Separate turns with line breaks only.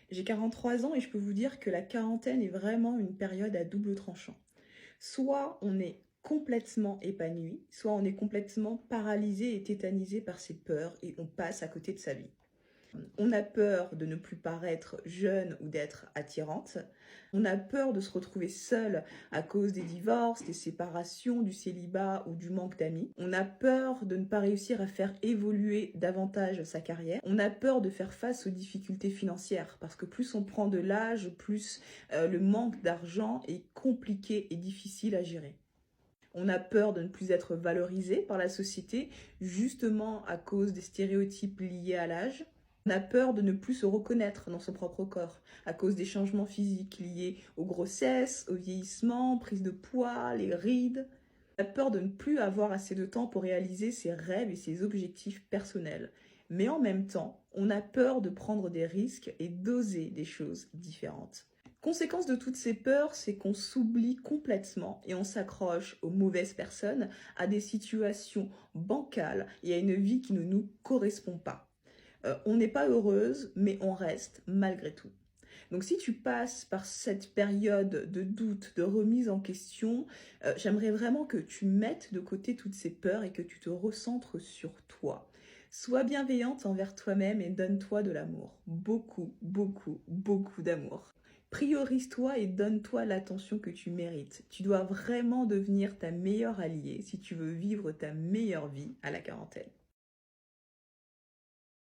J'ai 43 ans et je peux vous dire que la quarantaine est vraiment une période à double tranchant. Soit on est complètement épanoui, soit on est complètement paralysé et tétanisé par ses peurs et on passe à côté de sa vie. On a peur de ne plus paraître jeune ou d'être attirante. On a peur de se retrouver seule à cause des divorces, des séparations, du célibat ou du manque d'amis. On a peur de ne pas réussir à faire évoluer davantage sa carrière. On a peur de faire face aux difficultés financières parce que plus on prend de l'âge, plus le manque d'argent est compliqué et difficile à gérer. On a peur de ne plus être valorisé par la société, justement à cause des stéréotypes liés à l'âge. On a peur de ne plus se reconnaître dans son propre corps, à cause des changements physiques liés aux grossesses, au vieillissement, prise de poids, les rides. On a peur de ne plus avoir assez de temps pour réaliser ses rêves et ses objectifs personnels. Mais en même temps, on a peur de prendre des risques et d'oser des choses différentes. Conséquence de toutes ces peurs, c'est qu'on s'oublie complètement et on s'accroche aux mauvaises personnes, à des situations bancales et à une vie qui ne nous correspond pas. On n'est pas heureuse, mais on reste malgré tout. Donc si tu passes par cette période de doute, de remise en question, j'aimerais vraiment que tu mettes de côté toutes ces peurs et que tu te recentres sur toi. Sois bienveillante envers toi-même et donne-toi de l'amour. Beaucoup, beaucoup, beaucoup d'amour. Priorise-toi et donne-toi l'attention que tu mérites. Tu dois vraiment devenir ta meilleure alliée si tu veux vivre ta meilleure vie à la quarantaine.